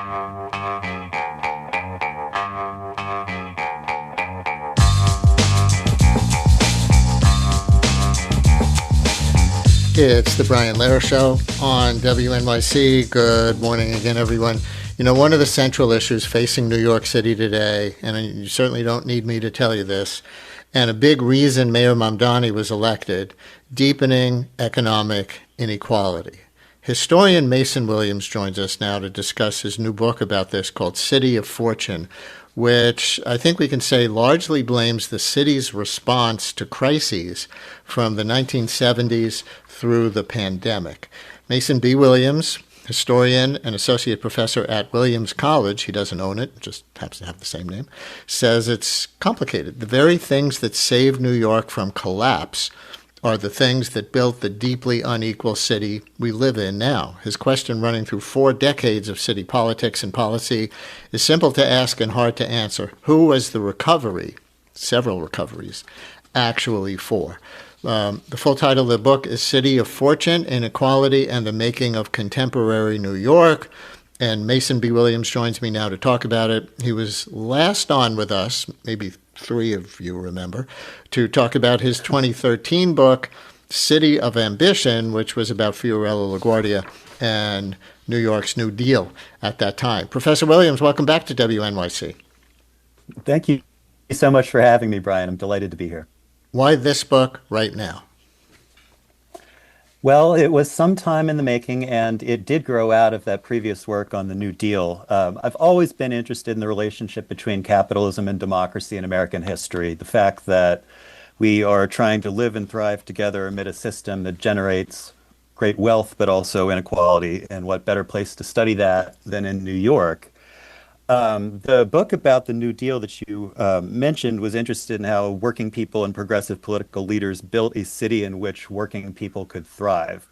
It's the Brian Lehrer Show on WNYC. Good morning again, everyone. You know, one of the central issues facing New York City today, and you certainly don't need me to tell you this, and a big reason Mayor Mamdani was elected, deepening economic inequality. Historian Mason Williams joins us now to discuss his new book about this called City of Fortune, which I think we can say largely blames the city's response to crises from the 1970s through the pandemic. Mason B. Williams, historian and associate professor at Williams College, he doesn't own it, just happens to have the same name, says it's complicated. The very things that saved New York from collapse are the things that built the deeply unequal city we live in now. His question, running through 4 decades of city politics and policy, is simple to ask and hard to answer. Who was the recovery, several recoveries, actually for? The full title of the book is City of Fortune, Inequality, and the Making of Contemporary New York. And Mason B. Williams joins me now to talk about it. He was last on with us, maybe 3 of you remember, to talk about his 2013 book, City of Ambition, which was about Fiorello LaGuardia and New York's New Deal at that time. Professor Williams, welcome back to WNYC. Thank you so much for having me, Brian. I'm delighted to be here. Why this book right now? Well, it was some time in the making, and it did grow out of that previous work on the New Deal. I've always been interested in the relationship between capitalism and democracy in American history. The fact that we are trying to live and thrive together amid a system that generates great wealth, but also inequality. And what better place to study that than in New York? The book about the New Deal that you mentioned was interested in how working people and progressive political leaders built a city in which working people could thrive.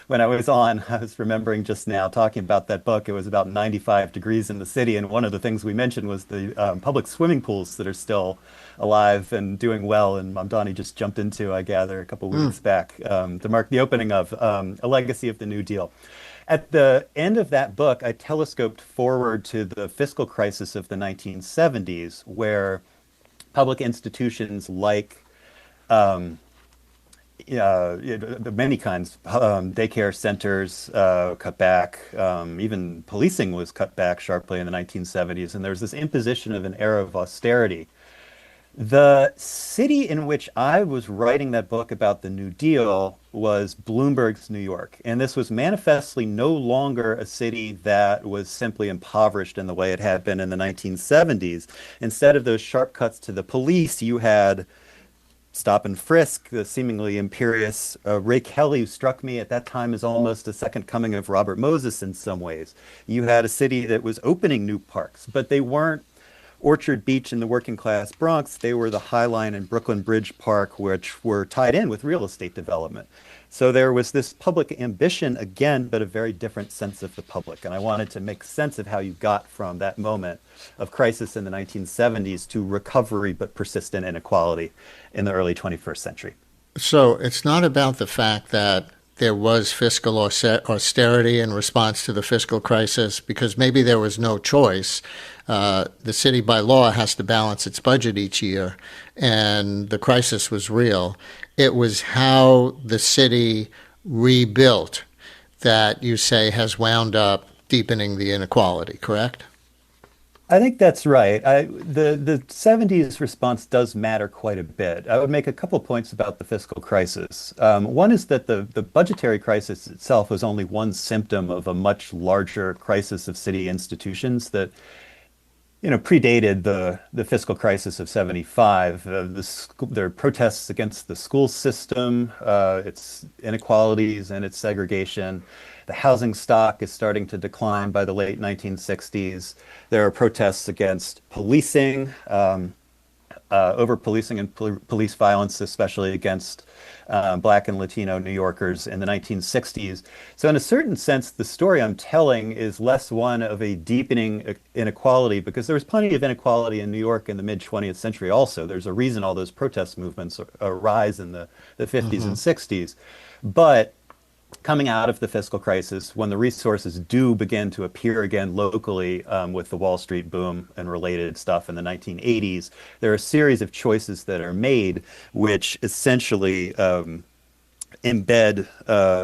When I was remembering just now talking about that book, it was about 95 degrees in the city, and one of the things we mentioned was the public swimming pools that are still alive and doing well, and Mamdani just jumped into, I gather, a couple of weeks back to mark the opening of a legacy of the New Deal. At the end of that book, I telescoped forward to the fiscal crisis of the 1970s, where public institutions like many kinds, daycare centers cut back, even policing was cut back sharply in the 1970s, and there was this imposition of an era of austerity. The city in which I was writing that book about the New Deal was Bloomberg's New York. And this was manifestly no longer a city that was simply impoverished in the way it had been in the 1970s. Instead of those sharp cuts to the police, you had stop and frisk, the seemingly imperious Ray Kelly, who struck me at that time as almost a second coming of Robert Moses in some ways. You had a city that was opening new parks, but they weren't Orchard Beach in the working class Bronx. They were the High Line and Brooklyn Bridge Park, which were tied in with real estate development. So there was this public ambition again, but a very different sense of the public. And I wanted to make sense of how you got from that moment of crisis in the 1970s to recovery, but persistent inequality in the early 21st century. So it's not about the fact that there was fiscal austerity in response to the fiscal crisis, because maybe there was no choice. The city by law has to balance its budget each year, and the crisis was real. It was how the city rebuilt that you say has wound up deepening the inequality, correct? I think that's right. The 70s response does matter quite a bit. I would make a couple points about the fiscal crisis. One is that the budgetary crisis itself was only one symptom of a much larger crisis of city institutions that predated the fiscal crisis of 75. There are protests against the school system, its inequalities and its segregation. The housing stock is starting to decline by the late 1960s. There are protests against policing, over-policing and police violence, especially against Black and Latino New Yorkers in the 1960s. So in a certain sense, the story I'm telling is less one of a deepening inequality, because there was plenty of inequality in New York in the mid-20th century also. There's a reason all those protest movements arise in the 50s and 60s. But coming out of the fiscal crisis, when the resources do begin to appear again locally with the Wall Street boom and related stuff in the 1980s, there are a series of choices that are made which essentially embed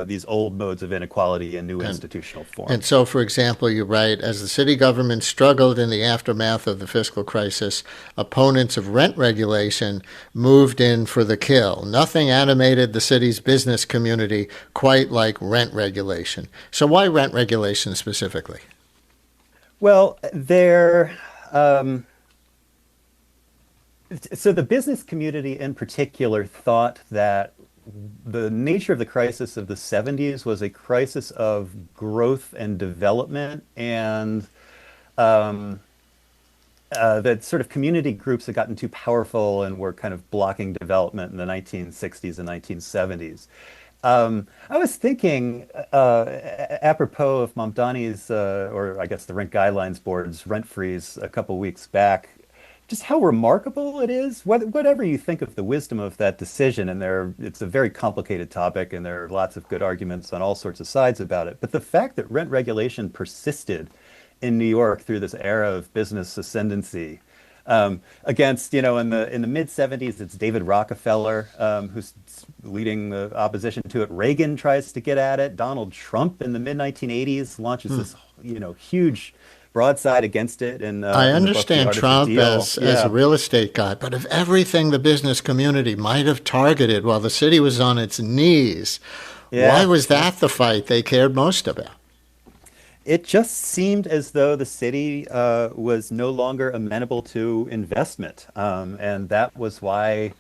these old modes of inequality in new institutional forms. And so, for example, you write, as the city government struggled in the aftermath of the fiscal crisis, opponents of rent regulation moved in for the kill. Nothing animated the city's business community quite like rent regulation. So why rent regulation specifically? Well, so the business community in particular thought that the nature of the crisis of the 70s was a crisis of growth and development, and that sort of community groups had gotten too powerful and were kind of blocking development in the 1960s and 1970s. I was thinking, apropos of Mamdani's, or I guess the Rent Guidelines Board's rent freeze a couple weeks back, just how remarkable it is. Whatever you think of the wisdom of that decision, and it's a very complicated topic, and there are lots of good arguments on all sorts of sides about it. But the fact that rent regulation persisted in New York through this era of business ascendancy, against, in the mid 70s, it's David Rockefeller who's leading the opposition to it. Reagan tries to get at it. Donald Trump in the mid 1980s launches this, huge broadside against it. And I understand Trump as a real estate guy, but of everything the business community might have targeted while the city was on its knees, why was that the fight they cared most about? It just seemed as though the city was no longer amenable to investment. And that was why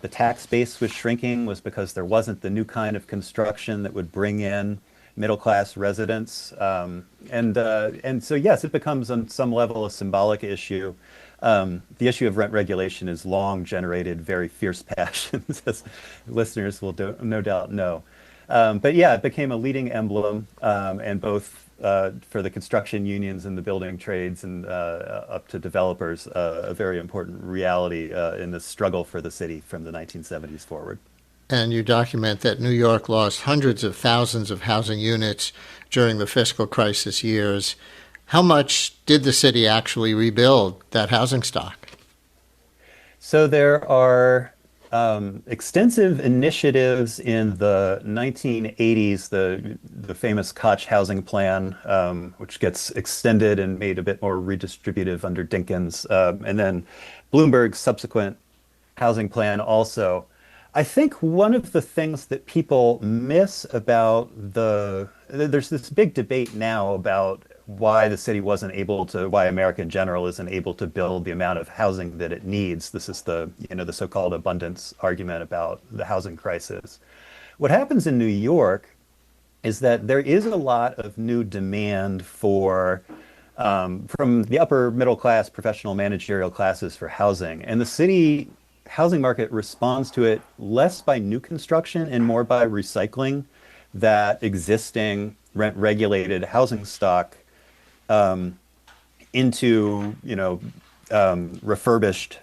the tax base was shrinking, was because there wasn't the new kind of construction that would bring in middle-class residents. And so, yes, it becomes on some level a symbolic issue. The issue of rent regulation has long generated very fierce passions, as listeners will no doubt know. But yeah, it became a leading emblem, and both for the construction unions and the building trades and up to developers, a very important reality in the struggle for the city from the 1970s forward. And you document that New York lost hundreds of thousands of housing units during the fiscal crisis years. How much did the city actually rebuild that housing stock? So there are extensive initiatives in the 1980s, the famous Koch housing plan, which gets extended and made a bit more redistributive under Dinkins, and then Bloomberg's subsequent housing plan also. I think one of the things that people miss about there's this big debate now about why the city wasn't able to, why America in general isn't able to build the amount of housing that it needs. This is the so-called abundance argument about the housing crisis. What happens in New York is that there is a lot of new demand for from the upper middle class, professional managerial classes for housing, and the city housing market responds to it less by new construction and more by recycling that existing rent-regulated housing stock into refurbished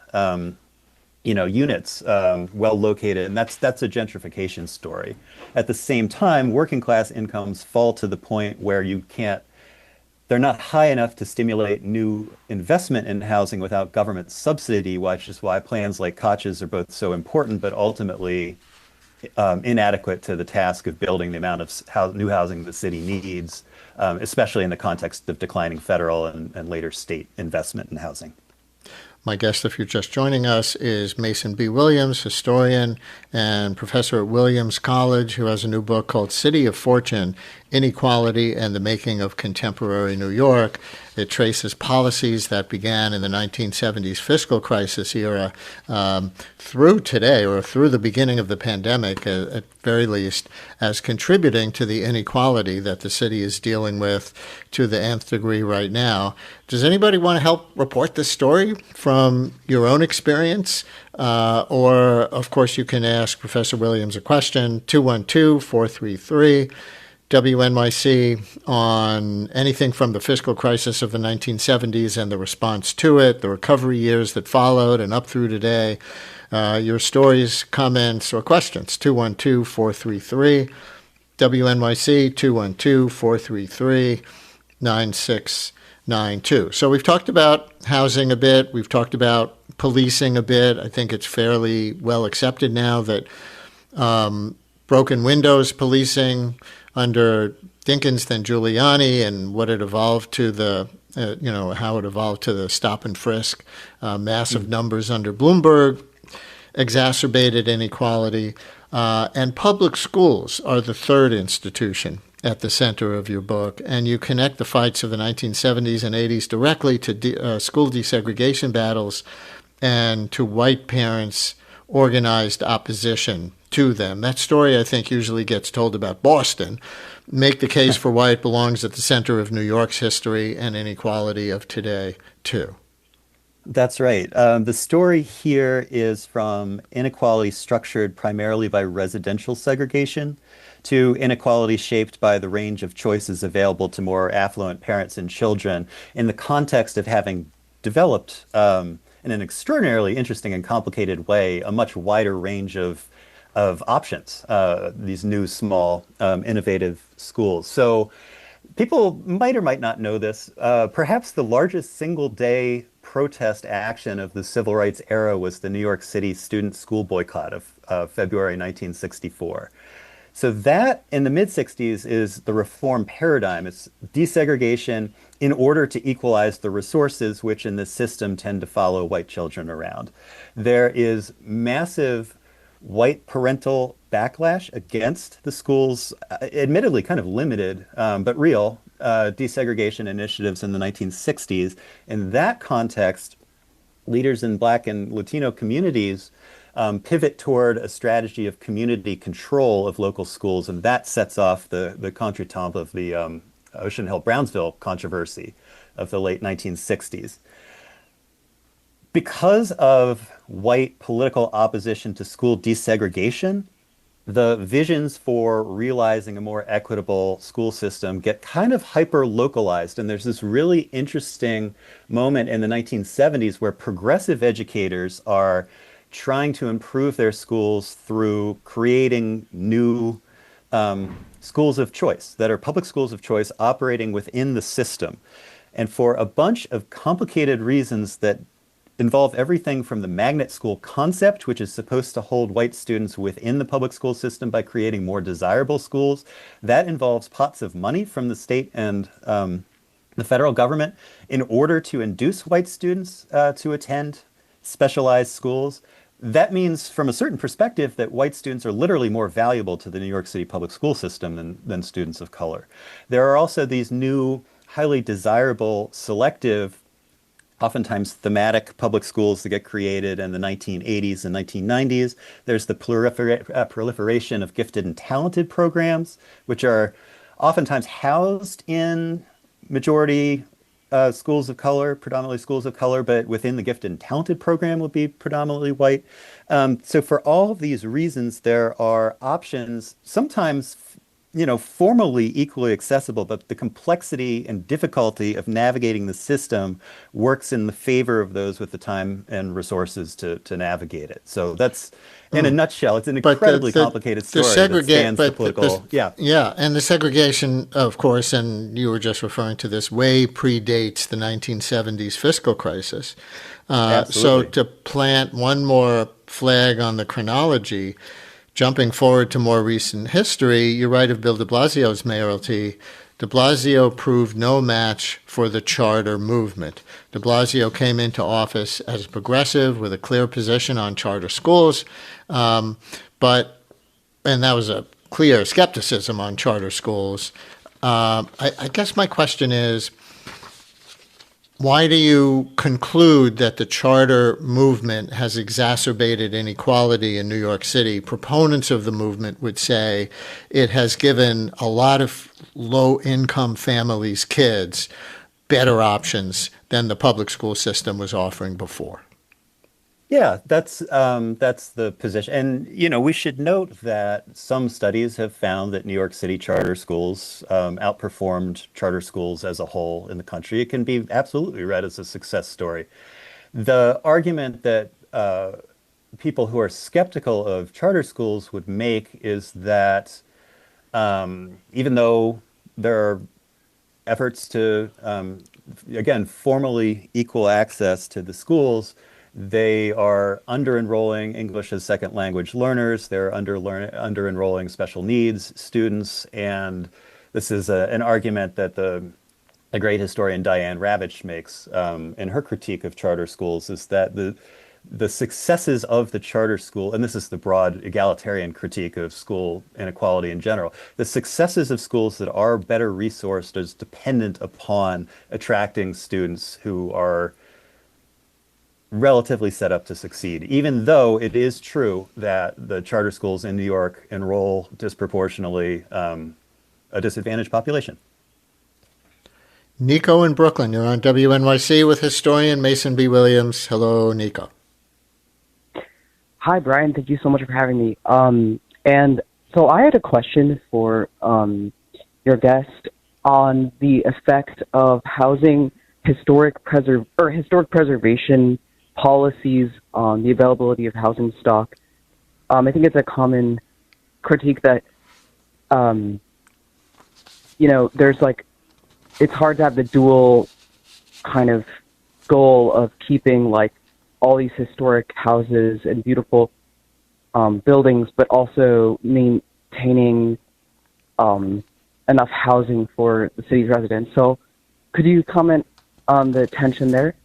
units, well located, and that's a gentrification story. At the same time, working class incomes fall to the point where they're not high enough to stimulate new investment in housing without government subsidy, which is why plans like Koch's are both so important, but ultimately inadequate to the task of building the amount of new housing the city needs, especially in the context of declining federal and later state investment in housing. My guest, if you're just joining us, is Mason B. Williams, historian and professor at Williams College, who has a new book called City of Fortune, Inequality and the Making of Contemporary New York. It traces policies that began in the 1970s fiscal crisis era through today, or through the beginning of the pandemic, at very least, as contributing to the inequality that the city is dealing with to the nth degree right now. Does anybody want to help report this story from your own experience? Or, of course, you can ask Professor Williams a question, 212-433. WNYC on anything from the fiscal crisis of the 1970s and the response to it, the recovery years that followed, and up through today. Your stories, comments, or questions, 212-433. WNYC 212-433-9692. So we've talked about housing a bit. We've talked about policing a bit. I think it's fairly well accepted now that broken windows policing under Dinkins, then Giuliani, and what it evolved to how it evolved to the stop and frisk, massive numbers under Bloomberg, exacerbated inequality, and public schools are the third institution at the center of your book, and you connect the fights of the 1970s and 80s directly to school desegregation battles and to white parents' organized opposition to them. That story, I think, usually gets told about Boston. Make the case for why it belongs at the center of New York's history and inequality of today, too. That's right. The story here is from inequality structured primarily by residential segregation to inequality shaped by the range of choices available to more affluent parents and children in the context of having developed, in an extraordinarily interesting and complicated way, a much wider range of options, these new, small, innovative schools. So people might or might not know this. Perhaps the largest single-day protest action of the civil rights era was the New York City student school boycott of February 1964. So that, in the mid-60s, is the reform paradigm. It's desegregation in order to equalize the resources which in this system tend to follow white children around. There is massive white parental backlash against the school's, admittedly kind of limited, but real, desegregation initiatives in the 1960s. In that context, leaders in Black and Latino communities pivot toward a strategy of community control of local schools, and that sets off the contretemps of the Ocean Hill-Brownsville controversy of the late 1960s. Because of white political opposition to school desegregation, the visions for realizing a more equitable school system get kind of hyper-localized. And there's this really interesting moment in the 1970s where progressive educators are trying to improve their schools through creating new schools of choice that are public schools of choice operating within the system. And for a bunch of complicated reasons that involve everything from the magnet school concept, which is supposed to hold white students within the public school system by creating more desirable schools. That involves pots of money from the state and the federal government in order to induce white students to attend specialized schools. That means, from a certain perspective, that white students are literally more valuable to the New York City public school system than students of color. There are also these new, highly desirable, selective, oftentimes thematic public schools that get created in the 1980s and 1990s. There's the proliferation of gifted and talented programs, which are oftentimes housed in majority schools of color, predominantly schools of color, but within the gifted and talented program will be predominantly white. So for all of these reasons, there are options, sometimes formally equally accessible, but the complexity and difficulty of navigating the system works in the favor of those with the time and resources to navigate it. So that's, in a nutshell, it's an incredibly complicated story that spans the political. Yeah, and the segregation, of course, and you were just referring to this, way predates the 1970s fiscal crisis. So to plant one more flag on the chronology, jumping forward to more recent history, you're right of Bill de Blasio's mayoralty. De Blasio proved no match for the charter movement. De Blasio came into office as a progressive with a clear position on charter schools, and that was a clear skepticism on charter schools. I guess my question is, why do you conclude that the charter movement has exacerbated inequality in New York City? Proponents of the movement would say it has given a lot of low-income families' kids better options than the public school system was offering before. Yeah, that's the position. And, we should note that some studies have found that New York City charter schools outperformed charter schools as a whole in the country. It can be absolutely read as a success story. The argument that people who are skeptical of charter schools would make is that Even though there are efforts to, again, formally equal access to the schools, they are under-enrolling English as second language learners. They're under-enrolling special needs students. And this is an argument that the great historian Diane Ravitch makes in her critique of charter schools, is that the successes of the charter school, and this is the broad egalitarian critique of school inequality in general, the successes of schools that are better resourced is dependent upon attracting students who are relatively set up to succeed, even though it is true that the charter schools in New York enroll disproportionately a disadvantaged population. Nico in Brooklyn, you're on WNYC with historian Mason B. Williams. Hello, Nico. Hi, Brian. Thank you so much for having me. And so I had a question for your guest on the effect of housing historic preservation policies on the availability of housing stock. I think it's a common critique that there's like, it's hard to have the dual kind of goal of keeping like all these historic houses and beautiful buildings, but also maintaining enough housing for the city's residents. So could you comment on the tension there?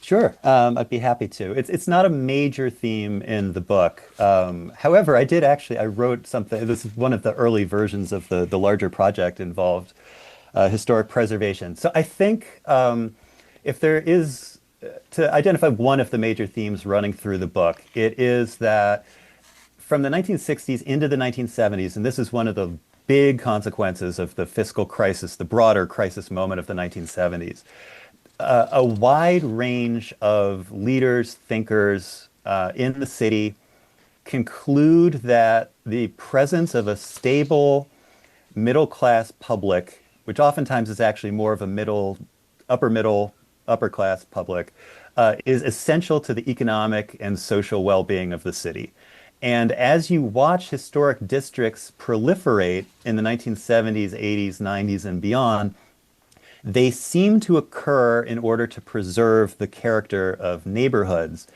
Sure, I'd be happy to. It's not a major theme in the book. However, I wrote something. This is one of the early versions of the larger project involved historic preservation. So I think if there is to identify one of the major themes running through the book, it is that from the 1960s into the 1970s, and this is one of the big consequences of the fiscal crisis, the broader crisis moment of the 1970s, a wide range of leaders, thinkers in the city conclude that the presence of a stable middle-class public, which oftentimes is actually more of a upper class public, is essential to the economic and social well-being of the city. And as you watch historic districts proliferate in the 1970s, 80s, 90s, and beyond, they seem to occur in order to preserve the character of neighborhoods.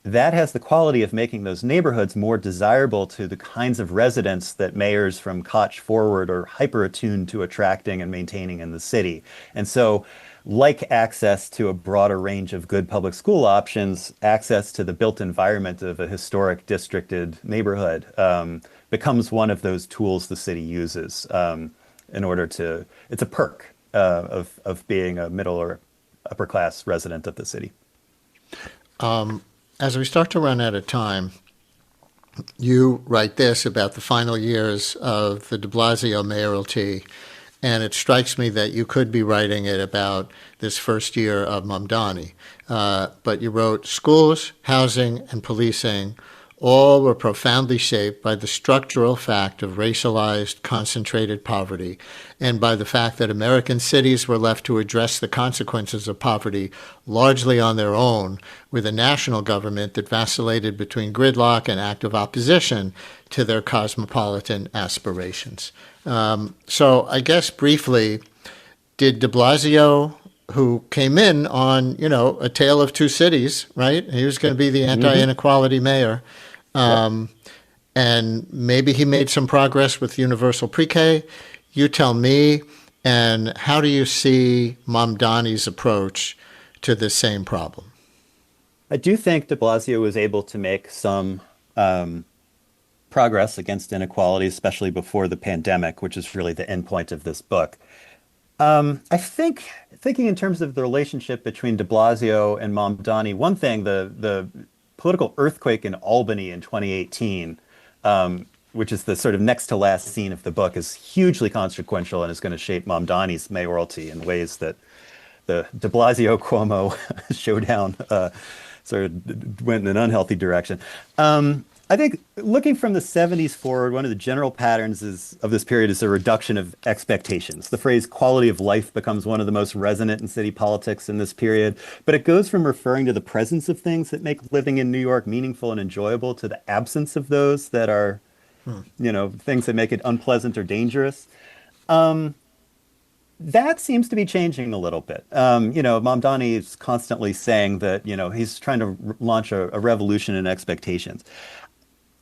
That has the quality of making those neighborhoods more desirable to the kinds of residents that mayors from Koch forward are hyper-attuned to attracting and maintaining in the city. And so, like access to a broader range of good public school options, access to the built environment of a historic districted neighborhood becomes one of those tools the city uses in order to, it's a perk of being a middle or upper class resident of the city. As we start to run out of time, you write this about the final years of the de Blasio mayoralty, and it strikes me that you could be writing it about this first year of Mamdani. But you wrote, schools, housing, and policing all were profoundly shaped by the structural fact of racialized, concentrated poverty, and by the fact that American cities were left to address the consequences of poverty largely on their own, with a national government that vacillated between gridlock and active opposition to their cosmopolitan aspirations. So I guess briefly, did de Blasio, who came in on, a tale of two cities, right? He was going to be the anti-inequality mayor. And maybe he made some progress with universal pre-K. You tell me, and how do you see Mamdani's approach to this same problem? I do think de Blasio was able to make some progress against inequality, especially before the pandemic, which is really the end point of this book. I think, thinking in terms of the relationship between de Blasio and Mamdani, one thing, the political earthquake in Albany in 2018, which is the sort of next to last scene of the book, is hugely consequential and is going to shape Mamdani's mayoralty in ways that the de Blasio-Cuomo showdown sort of went in an unhealthy direction. I think looking from the 70s forward, one of the general patterns of this period is a reduction of expectations. The phrase quality of life becomes one of the most resonant in city politics in this period, but it goes from referring to the presence of things that make living in New York meaningful and enjoyable to the absence of those that are things that make it unpleasant or dangerous. That seems to be changing a little bit. Mamdani is constantly saying that, he's trying to launch a revolution in expectations.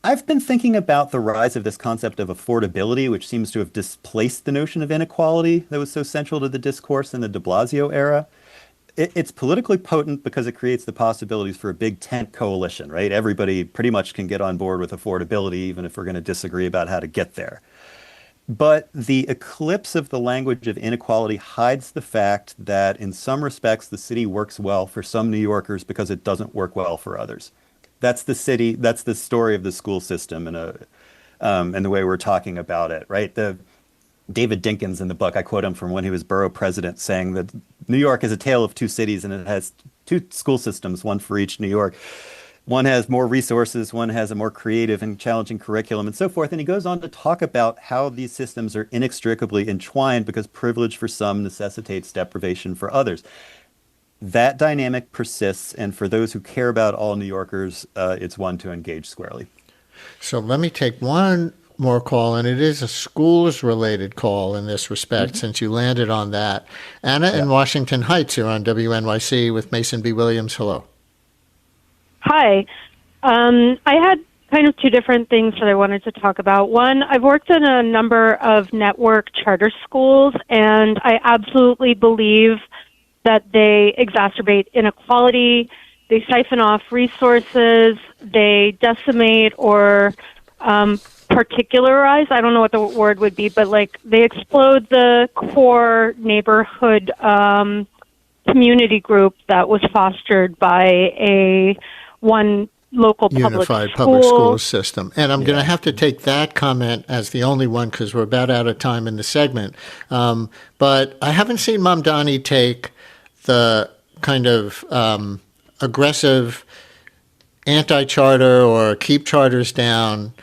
I've been thinking about the rise of this concept of affordability, which seems to have displaced the notion of inequality that was so central to the discourse in the de Blasio era. It's politically potent because it creates the possibilities for a big tent coalition, right? Everybody pretty much can get on board with affordability, even if we're going to disagree about how to get there. But the eclipse of the language of inequality hides the fact that in some respects, the city works well for some New Yorkers because it doesn't work well for others. That's the story of the school system and the way we're talking about it, right? David Dinkins in the book, I quote him from when he was borough president, saying that New York is a tale of two cities and it has two school systems, one for each New York. One has more resources, one has a more creative and challenging curriculum and so forth. And he goes on to talk about how these systems are inextricably entwined because privilege for some necessitates deprivation for others. That dynamic persists, and for those who care about all New Yorkers, it's one to engage squarely. So let me take one more call, and it is a schools-related call in this respect, since you landed on that. Anna in Washington Heights, you're on WNYC with Mason B. Williams. Hello. Hi. I had kind of two different things that I wanted to talk about. One, I've worked in a number of network charter schools, and I absolutely believe that they exacerbate inequality, they siphon off resources, they decimate or particularize, I don't know what the word would be, but they explode the core neighborhood community group that was fostered by one local unified public school system. And I'm going to have to take that comment as the only one because we're about out of time in the segment. But I haven't seen Mamdani take the kind of aggressive anti-charter or keep charters down,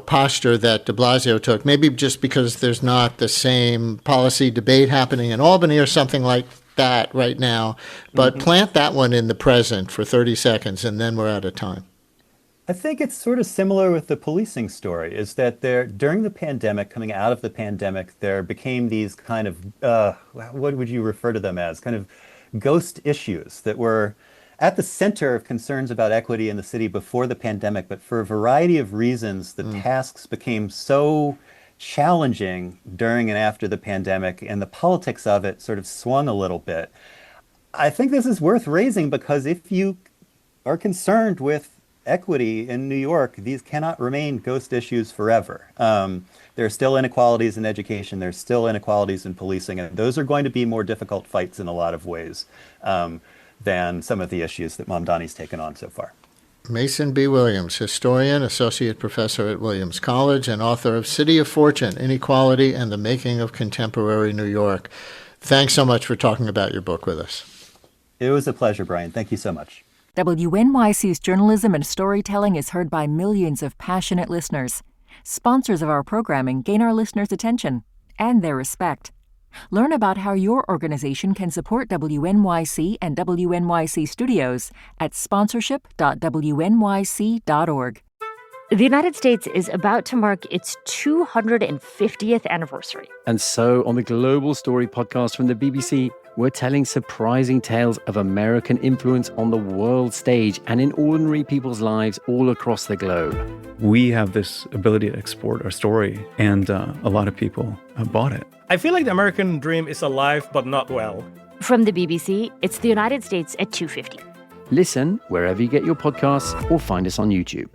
posture that de Blasio took, maybe just because there's not the same policy debate happening in Albany or something like that right now. But plant that one in the present for 30 seconds, and then we're out of time. I think it's sort of similar with the policing story, is that during the pandemic, coming out of the pandemic, there became these kind of, what would you refer to them as, kind of ghost issues that were at the center of concerns about equity in the city before the pandemic. But for a variety of reasons, the tasks became so challenging during and after the pandemic, and the politics of it sort of swung a little bit. I think this is worth raising because if you are concerned with equity in New York, these cannot remain ghost issues forever. There are still inequalities in education, there's still inequalities in policing, and those are going to be more difficult fights in a lot of ways than some of the issues that Mamdani's taken on so far. Mason B. Williams, historian, associate professor at Williams College, and author of City of Fortune, Inequality and the Making of Contemporary New York. Thanks so much for talking about your book with us. It was a pleasure, Brian. Thank you so much. WNYC's journalism and storytelling is heard by millions of passionate listeners. Sponsors of our programming gain our listeners' attention and their respect. Learn about how your organization can support WNYC and WNYC Studios at sponsorship.wnyc.org. The United States is about to mark its 250th anniversary. And so, on the Global Story podcast from the BBC, we're telling surprising tales of American influence on the world stage and in ordinary people's lives all across the globe. We have this ability to export our story, and a lot of people have bought it. I feel like the American dream is alive but not well. From the BBC, it's the United States at 250. Listen wherever you get your podcasts or find us on YouTube.